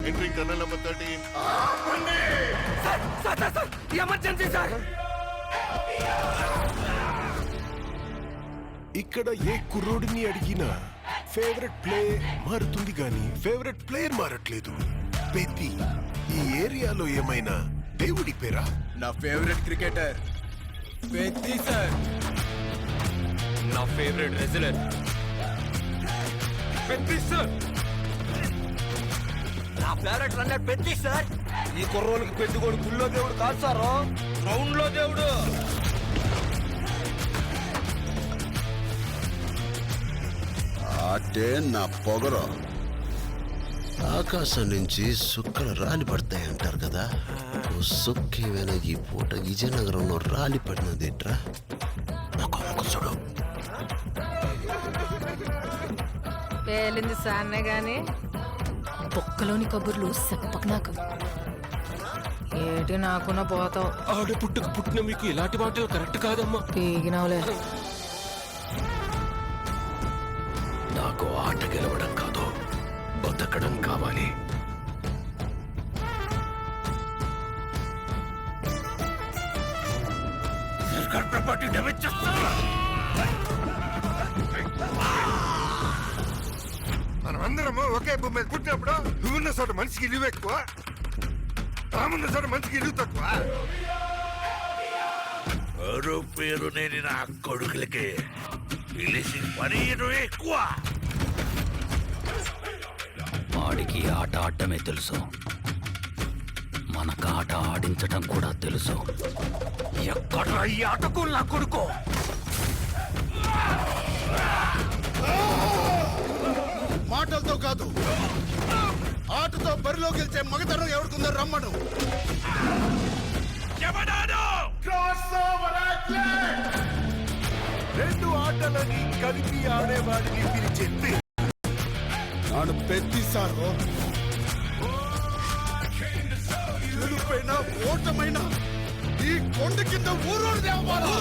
Entering tunnel number 13. Sir! Emergency, sir! ఇక్కడ ఏ కుర్రోడిని అడిగినా favourite play మారుతుంది గాని ఫేవరెట్ ప్లేయర్ మారట్లేదు. పెద్ది ఈ ఏరియాలో ఏమైనా దేవుడి పేరా? నా ఫేవరెట్ క్రికెటర్ పెద్ది సార్. నా ఫేవరెట్ రెజ్లర్ పెద్ది సార్. నా ఫేవరెట్ రన్నర్ పెద్ది సార్. ఈ కుర్రోళ్ళకి పెద్దగోడు గుళ్ళో దేవుడు కాదు సార్, గ్రౌండ్ లో దేవుడు. అంటే నా పొగరు ఆకాశం నుంచి సుక్కలు రాలి పడతాయి అంటారు కదా. సుక్కేమైనా ఈ పూట విజయనగరంలో రాలి పడినదేంట్రా? నాకు అమ్మకు చూడు. పేలింది సాన్నే గాని బొక్కలోని కబుర్లు చెప్పక నాకు. ఏటి నాకున్న పోతావు. ఆడపుట్టుకు పుట్టిన మీకు ఇలాంటి మాటలు కరెక్ట్ కాదమ్మా. పీగినవులే. నాకు ఆట గెలవడం కాదు, బతకడం కావాలి. మనం అందరము ఒకే భూమి మీద పుట్టినప్పుడు నువ్వున్న చోట మనిషికి ఇల్లు ఎక్కువ, రామున్న చోట మనిషికి ఇల్లు తక్కువ. పేరు నేను నా కొడుకులకి పిలిచి పని ఎక్కువ. వాడికి ఆట ఆడటమే తెలుసు, మనకు ఆట ఆడించటం కూడా తెలుసు. ఎక్కడ ఈ ఆటకు నా కొడుకు? మాటలతో కాదు, ఆటతో బరిలో గెలిచే మగతనం ఎవరికుందో రమ్మను. రెండు ఆటలని కలిపి ఆడేవాడిని పిలిచేది నాడు పెద్ది సారు. గెలుపైనా ఓటమైనా ఈ కొండ కింద ఊరూరు దేవాలా.